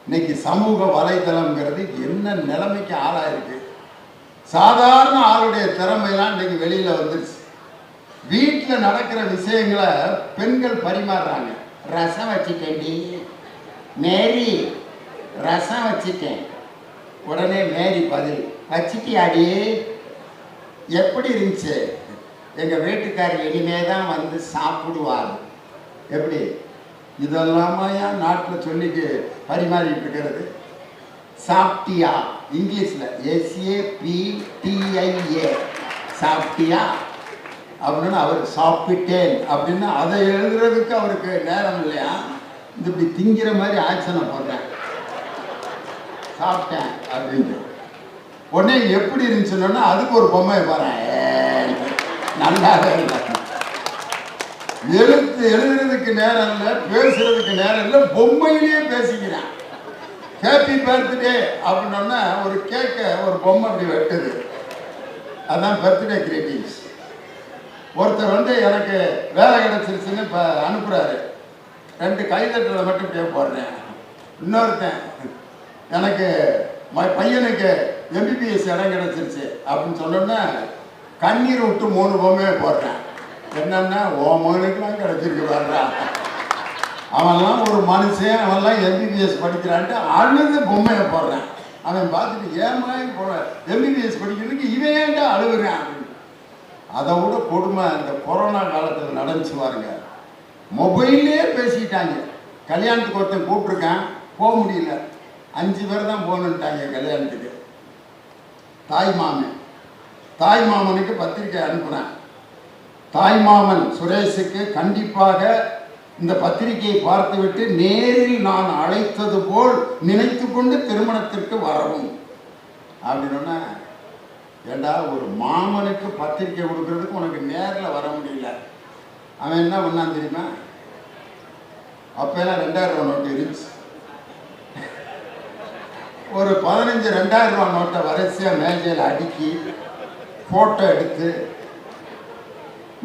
இன்னைக்கு சமூக வலைதளம்ங்கிறது என்ன நிலைமைக்கு ஆளாயிருக்கு. சாதாரண ஆளுடைய திறமையெல்லாம் இன்னைக்கு வெளியில் வந்துருச்சு. வீட்டில் நடக்கிற விஷயங்களை பெண்கள் பரிமாறுறாங்க. ரசம் வச்சுட்டேன்டி மேரி, ரசம் வச்சுட்டேன். உடனே மேரி பதில், வச்சுட்டியாடி, எப்படி இருந்துச்சு? எங்கள் வீட்டுக்காரர் இனிமே தான் வந்து சாப்பிடுவார். எப்படி? இதெல்லாமா ஏன் நாட்டில் சொல்லிட்டு பரிமாறிட்டு இருக்கிறது? சாப்பிட்டியா இங்கிலீஷில் SAPTIA, சாப்பிட்டியா அப்படின்னு அவர் சாப்பிட்டேன் அப்படின்னு அதை எழுதுறதுக்கு அவருக்கு நேரம் இல்லையா? இது இப்படி திங்கிற மாதிரி ஆக்ஷனை போடுறேன், சாப்பிட்டேன் அப்படின்ட்டு. உடனே எப்படி இருந்துச்சுன்னா அதுக்கு ஒரு பொம்மையை பாறேன், நல்லாவே இல்லை. எழுதுறதுக்கு நேரம் இல்லை, பேசுறதுக்கு நேரம் இல்லை, பொம்மையிலேயே பேசிக்கிறேன். ஹேப்பி பர்த்டே அப்படின்னோன்னா ஒரு கேக்கை ஒரு பொம்மை அப்படி வெட்டுது, அதுதான் பர்த்டே கிரீட்டிங்ஸ். ஒருத்தர் வந்து எனக்கு வேலை கிடச்சிருச்சுன்னு இப்போ அனுப்புகிறாரு, 2 கைதட்டலை மட்டும் இப்படியே போடுறேன். இன்னொருத்தன் எனக்கு பையனுக்கு MBBS இடம் கிடச்சிருச்சு அப்படின்னு சொன்னோன்னா கண்ணீர் விட்டு 3 பொம்மையை போடுறேன். என்னன்னா ஓ மகனுக்குலாம் கிடச்சிருக்கு வர்றா, அவன்லாம் ஒரு மனுஷன், அவன்லாம் MBBS படிக்கிறான்ட்டு அழுது பொம்மையை போடுறேன். அவன் பார்த்துட்டு ஏமா MBBS படிக்கிறதுக்கு இவன் ஏன்டா அழுகுறேன் அப்படின்னு. அதை விட கொடுமை இந்த கொரோனா காலத்தில் நடந்துச்சு பாருங்க. மொபைல்லே பேசிக்கிட்டாங்க. கல்யாணத்துக்கு ஒருத்தன் கூப்பிட்ருக்கான், போக முடியல, 5 பேர் தான் போகணுன்ட்டாங்க கல்யாணத்துக்கு. தாய் மாமனுக்கு பத்திரிக்கை அனுப்புனேன். தாய் மாமன் சுரேஷுக்கு கண்டிப்பாக இந்த பத்திரிகையை பார்த்துவிட்டு நேரில் நான் அழைத்தது போல் நினைத்து கொண்டு திருமணத்திற்கு வரவும் அப்படின்னா, ஏண்டா ஒரு மாமனுக்கு பத்திரிக்கை கொடுக்கறதுக்கு உனக்கு நேரில் வர முடியல. அவன் என்ன பண்ணான் தெரியுமா? அப்பெல்லாம் 2000 ரூபா நோட்டு இருந்துச்சு. ஒரு 15 2000 ரூபா நோட்டை வரிசையாக மேஜையில் அடுக்கி ஃபோட்டோ எடுத்து,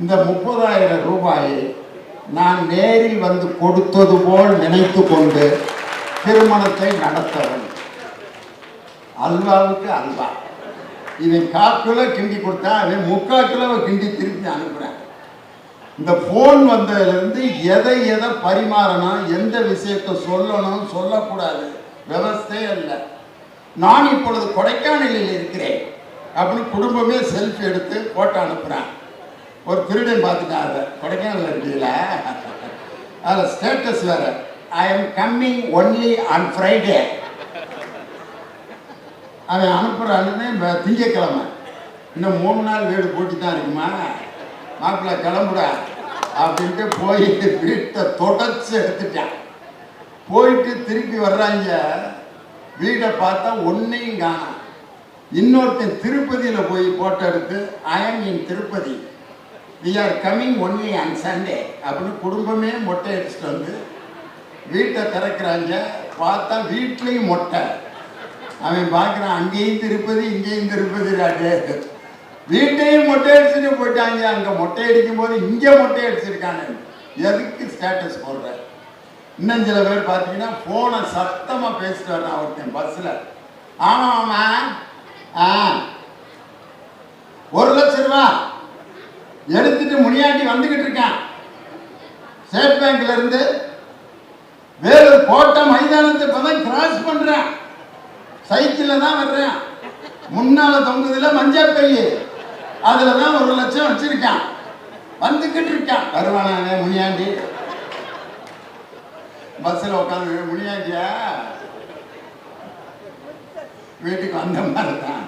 இந்த 30,000 ரூபாயை நான் நேரில் வந்து கொடுத்தது போல் நினைத்து கொண்டு திருமணத்தை நடத்தவன். அல்வாவுக்கு அல்வா. இவன் 1/4 கிலோ கிண்டி கொடுத்தா அவன் 3/4 கிலோவை கிண்டி திருப்பி அனுப்புகிறேன். இந்த ஃபோன் வந்ததுலேருந்து எதை பரிமாறணும், எந்த விஷயத்தை சொல்லணும் சொல்லக்கூடாது விவஸ்தையே இல்லை. நான் இப்பொழுது கொடைக்கானலில் இருக்கிறேன் அப்படின்னு குடும்பமே செல்ஃபி எடுத்து போட்டோ அனுப்புகிறேன். ஒரு திருடன் பார்த்துட்டான், அதை கொடைக்கானல் இருக்கீங்களா, அதில் ஸ்டேட்டஸ் வேறு, I am coming only on Friday. அவன் அனுப்புகிறான்னு திங்கக்கிழமை, இன்னும் 3 நாள் வீடு பூட்டி தான் இருக்குமா, மாப்பிள்ளை கிளம்புடா அப்படின்ட்டு போயிட்டு வீட்டை தொடச்சி எடுத்துட்டான். போயிட்டு திருப்பி வர்றாங்க, வீடை பார்த்தா ஒன்றையும் காணாம். இன்னொருத்தன் திருப்பதியில் போய் போட்டோ எடுத்து, I am in Tirupati, we are coming only on Sunday அப்படின்னு குடும்பமே மொட்டை அடிச்சுட்டு வந்து வீட்டை திறக்கிறாங்க. பார்த்தா வீட்லேயும் மொட்டை. அவன் பார்க்குறான், அங்கேயும் திருப்பதி இங்கேயும் திருப்பதி ராட்டு, வீட்டையும் மொட்டை அடிச்சுட்டு போயிட்டாங்க. அங்கே மொட்டை அடிக்கும் போது இங்கே மொட்டை அடிச்சிருக்காங்க. எதுக்கு ஸ்டேட்டஸ் போடுற? இன்னும் சில பேர் பார்த்தீங்கன்னா ஃபோனை சத்தமாக பேசிட்டு வர்றான் ஒருத்தன் பஸ்ஸில். ஆமாம்மா, 1 லட்சம் ரூபா எடுத்துட்டு முனியாண்டி வந்துகிட்டு இருக்கான். ஸ்டேட் பேங்க்ல இருந்து வேலூர் கோட்டை மைதானத்தை இப்பதான் கிராஸ் பண்றேன். சைக்கிள்ல தான் வர்றேன். முன்னால தொங்குதுல மஞ்சள் பை, அதுலதான் 1 லட்சம் வச்சிருக்கான். வந்துகிட்டு இருக்கான். வருவானே முனியாண்டி? பஸ்ஸில் உட்காந்து, முனியாண்டியா வீட்டுக்கு வந்த மாதிரி தான்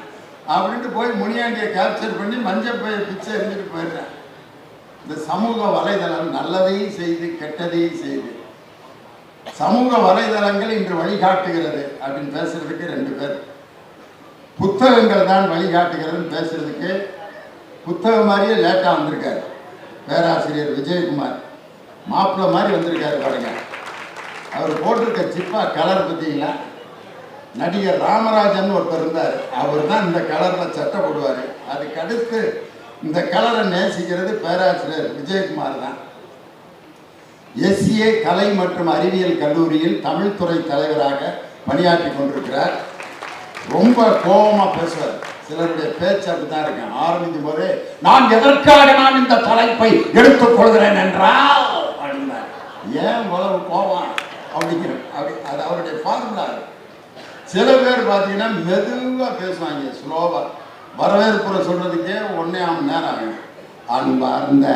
அப்படின்ட்டு போய் முனியாண்டியை கேப்சர் பண்ணி மஞ்சள் பையை பிச்சை எறிஞ்சிட்டு போயிடுறேன். இந்த சமூக வலைதளம் நல்லதையும் செய்து கெட்டதையும் செய்து. சமூக வலைதளங்கள் இன்று வழிகாட்டுகிறது அப்படின்னு பேசுறதுக்கு 2 பேர், புத்தகங்கள் தான் வழிகாட்டுகிறதுன்னு பேசுறதுக்கு புத்தகம் மாதிரியே லேட்டாக வந்திருக்காரு பேராசிரியர் விஜயகுமார். மாப்பிள்ளை மாதிரி வந்திருக்காரு பாருங்க. அவர் போட்டிருக்க சிப்பா கலர் பார்த்தீங்களா? நடிகர் ராமராஜன் ஒருத்தர் இருந்தார், அவர் தான் இந்த கலரில் சட்டை போடுவார். அதுக்கடுத்து இந்த கலரை நேசிக்கிறது பேராசிரியர் விஜயகுமார் தான். SCA கலை மற்றும் அறிவியல் கல்லூரியில் தமிழ் துறை தலைவராக பணியாற்றி கொண்டிருக்கிறார். ரொம்ப கோபமா பேசுவார். சிலருடைய பேச்சு அப்படித்தான் இருக்கேன். ஆரம்பிக்கும் போதே நான் எதற்காக நான் இந்த தலைப்பை எடுத்துக் கொள்கிறேன் என்றால் அப்படின்னா ஏன் உழவு கோபம் அப்படிங்கிற அது அவருடைய ஃபார்முலா. சில பேர் பார்த்தீங்கன்னா மெதுவாக பேசுவாங்க, ஸ்லோவாக. வரவேற்புரை சொல்றதுக்கே 1.5 மணி நேரம் ஆகும். அன்பார்ந்த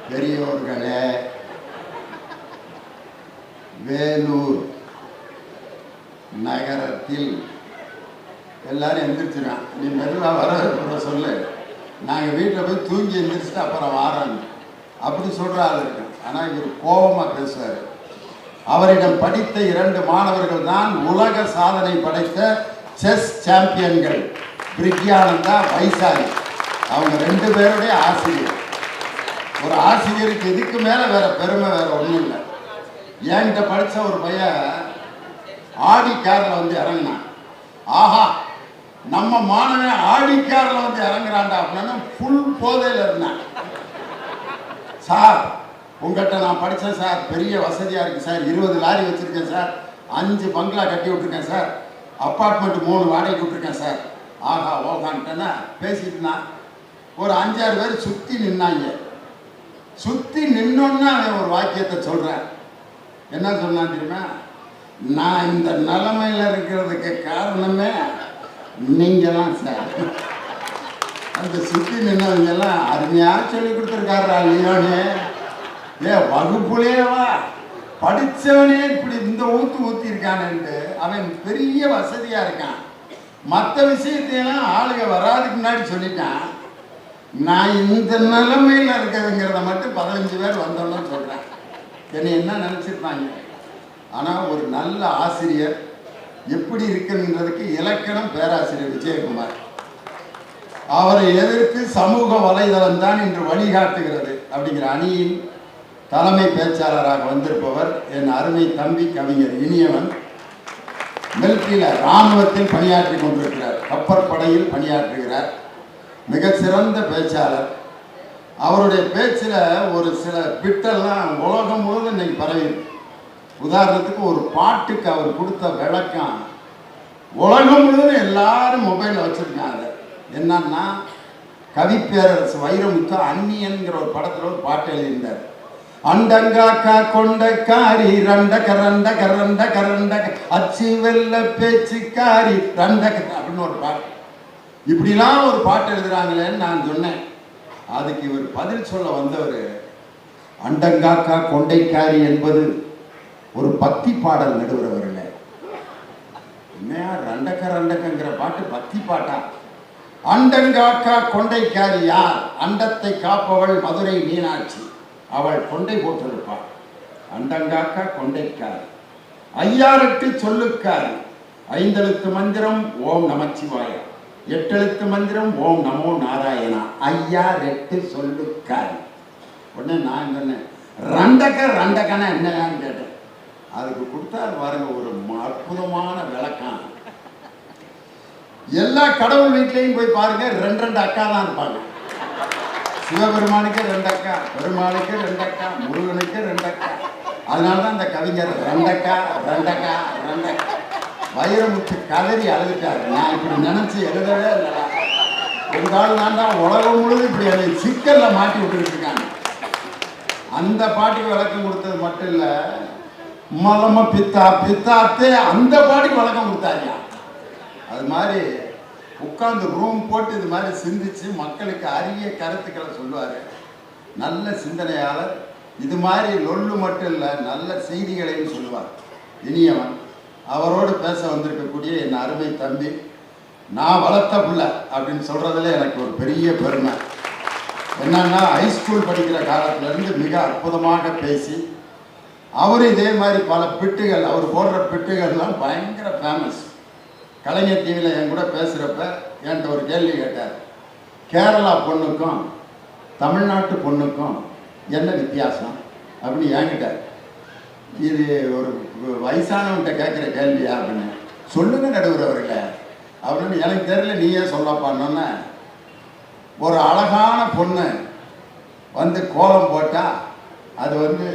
பெரியோர்களே, வேலூர் நகரத்தில் எல்லாரும் எந்திரிச்சிருக்கான். நீ மெதுவாக வரவேற்புரை சொல்லு, நாங்கள் வீட்டில் போய் தூங்கி எந்திரிச்சிட்டு அப்புறம் வாராங்க அப்படி சொல்கிற ஆள் இருக்கு. ஆனால் இவர் கோபமாக பேசுவார். அவரிடம் படித்த 2 மாணவர்கள் தான் உலக சாதனை படைத்த செஸ் சாம்பியன்கள், பிரிக்யானந்தா, வைசாலி. அவங்க 2 பேருடைய ஆசிரியர். ஒரு ஆசிரியருக்கு இதுக்கு மேலே வேற பெருமை வேற ஒன்றும் இல்லை. என்கிட்ட படித்த ஒரு பையன் ஆடி காரில் வந்து இறங்கினான். ஆஹா, நம்ம மாணவன் ஆடி காரில் வந்து இறங்குறான்டா அப்படின்னா ஃபுல் போதையில் இருந்தான். சார், உங்கள்கிட்ட நான் படித்தேன் சார், பெரிய வசதியாக இருக்குது சார், 20 லாரி வச்சுருக்கேன் சார், 5 பங்களா கட்டி விட்ருக்கேன் சார், அப்பார்ட்மெண்ட் 3 வாடகை விட்ருக்கேன் சார். ஆஹா ஓகான்ட்டேன்னா பேசிட்டு இருந்தான். ஒரு 5-6 பேர் சுற்றி நின்னாங்க. சுற்றி நின்னோன்னா அவன் ஒரு வாக்கியத்தை சொல்கிறேன். என்ன சொன்னான் தெரியுமா? நான் இந்த நிலைமையில் இருக்கிறதுக்கு காரணமே நீங்கள் தான் சார். அந்த சுற்றி நின்னவங்கெல்லாம் அருமையாக சொல்லி கொடுத்துருக்காரா லியோனே, வகுப்புலேவா படித்தவனே இப்படி இந்த ஊற்றிருக்கானு. அவன் பெரிய வசதியாக இருக்கான். மற்ற விஷயத்தையெல்லாம் ஆளுக வராதுக்கு முன்னாடி சொல்லிட்டான். நான் இந்த நிலைமையில் இருக்கிறதுங்கிறத மட்டும் 15 பேர் வந்தோன்னு சொல்கிறேன். என்னை என்ன நினச்சிருப்பாங்க? ஆனால் ஒரு நல்ல ஆசிரியர் எப்படி இருக்குங்கிறதுக்கு இலக்கணம் பேராசிரியர் விஜயகுமார். அவரை எதிர்த்து சமூக வலைதளம் தான் இன்று வழிகாட்டுகிறது அப்படிங்கிற அணியின் தலைமை பேச்சாளராக வந்திருப்பவர் என் அருமை தம்பி கவிஞர் இனியவன். மிலிட்டரியில் இராணுவத்தில் பணியாற்றி கொண்டிருக்கிறார். கப்பற்படையில் பணியாற்றுகிறார். மிக சிறந்த பேச்சாளர். அவருடைய பேச்சில் ஒரு சில பிட்டெல்லாம் உலகம் முழுவதும் இன்னைக்கு பரவி. உதாரணத்துக்கு ஒரு பாட்டுக்கு அவர் கொடுத்த விளக்கம் உலகம் முழுவதும் எல்லாரும் மொபைலில் வச்சுருக்காங்க. என்னன்னா, கவிப்பேரரசு வைரமுத்து அந்நியன்கிற ஒரு படத்தில் ஒரு பாட்டு எழுதியிருந்தார். அண்டங்காக்கா கொண்டக்காரி ரண்டக ரண்டக ரண்டக ரண்டக அச்சு வெள்ள பேச்சுக்காரி ரண்டக அப்படின்னு ஒரு பாட்டு. இப்படிலாம் ஒரு பாட்டு எழுதுறாங்களேன்னு நான் சொன்னேன். அதுக்கு இவர் பதில் சொல்ல வந்தவர், அண்டங்காக்கா கொண்டைக்காரி என்பது ஒரு பக்தி பாடல் நடுவுறவர் இல்லை. உண்மையா ரண்டக்க ரண்டக்கங்கிற பாட்டு பக்தி பாட்டா? அண்டங்காக்கா கொண்டைக்காரி யார்? அண்டத்தை காப்பவள் மதுரை மீனாட்சி, அவள் கொண்டை போட்டிருப்பாள். அண்டங்காக்கா கொண்டைக்காரி, 5 சொல்லுக்காரி, 5 எழுத்து மந்திரம் ஓம் நமச்சிவாய, 8 எழுத்து மந்திரம் ஓம் நமோ நாராயணா, 6 சொல்லுக்காரி. உடனே நான் சொன்னேன், ரண்டக்கனா என்னன்னு கேட்டேன். அதுக்கு கொடுத்தாரு பாருங்க ஒரு அற்புதமான விளக்கம். எல்லா கடவுள் வீட்லையும் போய் பாருங்க, 2 அக்கா தான் இருப்பாங்க. சிவபெருமானுக்கு 2 அக்கா, பெருமாளுக்கு 2 அக்கா, முருகனுக்கு 2 அக்கா. அதனாலதான் இந்த கவிஞர் ரண்டக்கா வைரமுத்து கதறி அழுதுட்டாரு. நான் இப்படி நினைச்சு எழுதவே இல்லை. ஒரு காலம் தாண்டா உலகம் முழுவதும் இப்படி அதை சிக்கல்ல மாட்டி விட்டுட்டு இருக்காங்க. அந்த பாட்டுக்கு விளக்கம் கொடுத்தது மட்டும் இல்ல, மலம பித்தா பித்தாத்தே அந்த பாட்டுக்கு விளக்கம் கொடுத்தாங்க. அது மாதிரி உட்கார்ந்து ரூம் போட்டு இது மாதிரி சிந்திச்சு மக்களுக்கு அரிய கருத்துக்களை சொல்லுவார். நல்ல சிந்தனையாளர். இது மாதிரி லொல்லு மட்டும் இல்லை, நல்ல செய்திகளையும் சொல்லுவார். இனியவன். அவரோடு பேச வந்திருக்கக்கூடிய என் அருமை தம்பி, நான் வளர்த்த பிள்ளை அப்படின்னு சொல்றதுல எனக்கு ஒரு பெரிய பெருமை. என்னன்னா, ஹைஸ்கூல் படிக்கிற காலத்திலேருந்து மிக அற்புதமாக பேசி, அவர் இதே மாதிரி பல பிட்டுகள், அவர் போடுற பிட்டுகள்லாம் பயங்கர ஃபேமஸ். கலைஞர் டிவியில் என் கூட பேசுகிறப்ப என்கிட்ட ஒரு கேள்வி கேட்டார். கேரளா பொண்ணுக்கும் தமிழ்நாட்டு பொண்ணுக்கும் என்ன வித்தியாசம் அப்படின்னு என்கிட்ட. இது ஒரு வயசானவன்கிட்ட கேட்குற கேள்வியா அப்படின்னு. சொல்லுங்க நடுவுறவர்களே அப்படின்னு. எனக்கு தெரியல, நீயே சொல்லப்பான்னொன்னே, ஒரு அழகான பொண்ணு வந்து கோலம் போட்டால் அது வந்து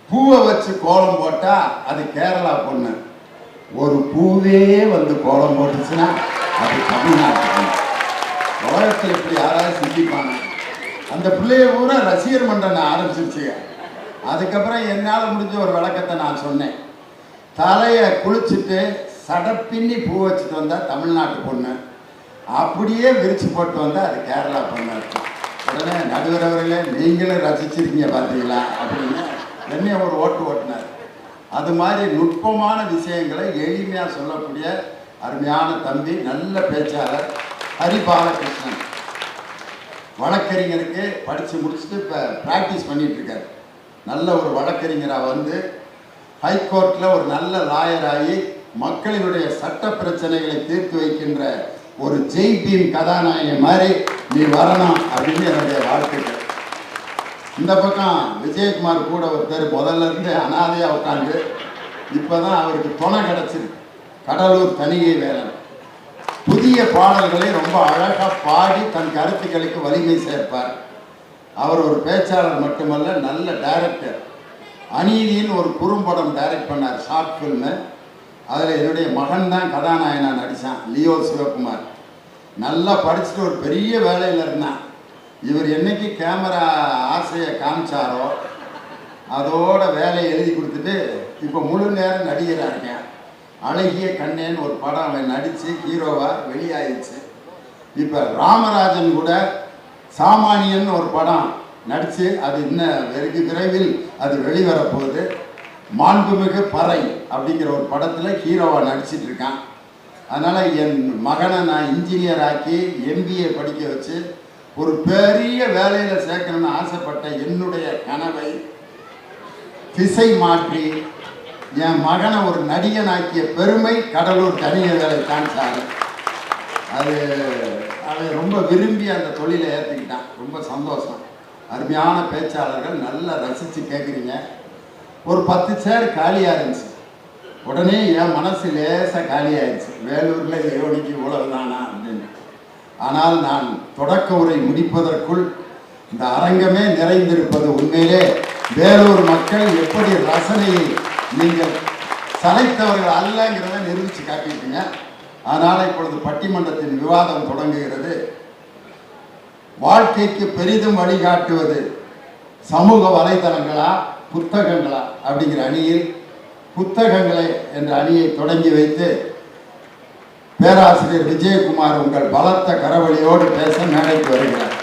பூவை வச்சு கோலம் போட்டால் அது கேரளா பொண்ணு. ஒரு பூவே வந்து கோலம் போட்டுச்சுன்னா அது தமிழ்நாட்டு பொண்ணு. உலகத்தில் இப்படி யாராவது சிந்திப்பாங்க? அந்த பிள்ளைய பூரா ரசிகர் மன்றம் ஆரம்பிச்சிருச்சுங்க. அதுக்கப்புறம் என்னால் முடிஞ்ச ஒரு விளக்கத்தை நான் சொன்னேன். தலையை குளிச்சுட்டு சடப்பின்னி பூ வச்சுட்டு வந்தால் தமிழ்நாட்டு பொண்ணு, அப்படியே விரிச்சு போட்டு வந்தால் அது கேரளா பொண்ணு இருக்கும். உடனே நடுவர் அவர்களே நீங்களும் ரசிச்சிருக்கீங்க பார்த்தீங்களா அப்படின்னு என்னைய ஒரு ஓட்டினார். அது மாதிரி நுட்பமான விஷயங்களை எளிமையாக சொல்லக்கூடிய அருமையான தம்பி, நல்ல பேச்சாளர் ஹரிபாலகிருஷ்ணன். வழக்கறிஞருக்கு படித்து முடிச்சுட்டு இப்போ ப்ராக்டிஸ் பண்ணிகிட்ருக்கார். நல்ல ஒரு வழக்கறிஞராக வந்து ஹைகோர்ட்டில் ஒரு நல்ல லாயராகி மக்களினுடைய சட்ட பிரச்சனைகளை தீர்த்து வைக்கின்ற ஒரு ஜெய் பீம் கதாநாயகன் மாதிரி நீ வரணும் அப்படின்னு என்னுடைய வாழ்த்துக்கள். இந்த பக்கம் விஜயகுமார் கூட ஒருத்தர் முதல்ல இருந்து அனாதையாக உட்காந்து இப்போ தான் அவருக்கு துணை கிடச்சிருக்கு. கடலூர் தணிகை வேலன் புதிய பாடல்களை ரொம்ப அழகாக பாடி தன் கருத்துக்களுக்கு வலிமை சேர்ப்பார். அவர் ஒரு பேச்சாளர் மட்டுமல்ல, நல்ல டைரக்டர். அநீதின்னு ஒரு குறும்படம் டைரக்ட் பண்ணார், ஷார்ட் ஃபில்மு. அதில் என்னுடைய மகன் தான் கதாநாயகனாக நடித்தான், லியோ சிவகுமார். நல்லா படிச்சுட்டு ஒரு பெரிய வேலையில் இருந்தான். இவர் என்னைக்கு கேமரா ஆசையை காமிச்சாரோ அதோட வேலையை எழுதி கொடுத்துட்டு இப்போ முழு நேரம் நடிகராக இருக்கேன். அழகிய கண்ணேன்னு ஒரு படம் அவன் நடித்து ஹீரோவாக வெளியாகிடுச்சு. இப்போ ராமராஜன் கூட சாமானியன் ஒரு படம் நடித்து அது இன்னும் வெகு விரைவில் அது வெளிவரப்போகுது. மாண்புமிகு பறை அப்படிங்கிற ஒரு படத்தில் ஹீரோவாக நடிச்சிட்டு இருக்கான். அதனால் என் மகனை நான் இன்ஜினியர் ஆக்கி MBA படிக்க வச்சு ஒரு பெரிய வேலையில் சேர்க்கணும்னு ஆசைப்பட்ட என்னுடைய கனவை திசை மாற்றி என் மகனை ஒரு நடிகனாக்கிய பெருமை கடலூர் தனிகை வேலை தான் சார். அதை ரொம்ப விரும்பி அந்த தொழிலை ஏற்றுக்கிட்டான். ரொம்ப சந்தோஷம். அருமையான பேச்சாளர்கள், நல்லா ரசித்து கேட்குறீங்க. ஒரு 10 சேர் காலியாக இருந்துச்சு. உடனே என் மனசு லேசாக காலியாகிடுச்சு. வேலூரில் ஏவனிக்கு இவ்வளவுதானா அப்படின்னு. ஆனால் நான் தொடக்க உரை முடிப்பதற்குள் இந்த அரங்கமே நிறைந்திருப்பது உண்மையிலே வேலூர் மக்கள் எப்படி ரசனையை நீங்கள் சளைத்தவர்கள் அல்லங்கிறத நிரூபித்து காட்டிட்டீங்க. அதனால் இப்பொழுது பட்டிமன்றத்தின் விவாதம் தொடங்குகிறது. வாழ்க்கைக்கு பெரிதும் வழிகாட்டுவது சமூக வலைதளங்களா புத்தகங்களா அப்படிங்கிற அணியில் புத்தகங்களை என்ற அணியை தொடங்கி வைத்து பேராசிரியர் விஜயகுமார் உங்கள் பலத்த கரவழியோடு பேச மேடைக்கு வருகிறார்.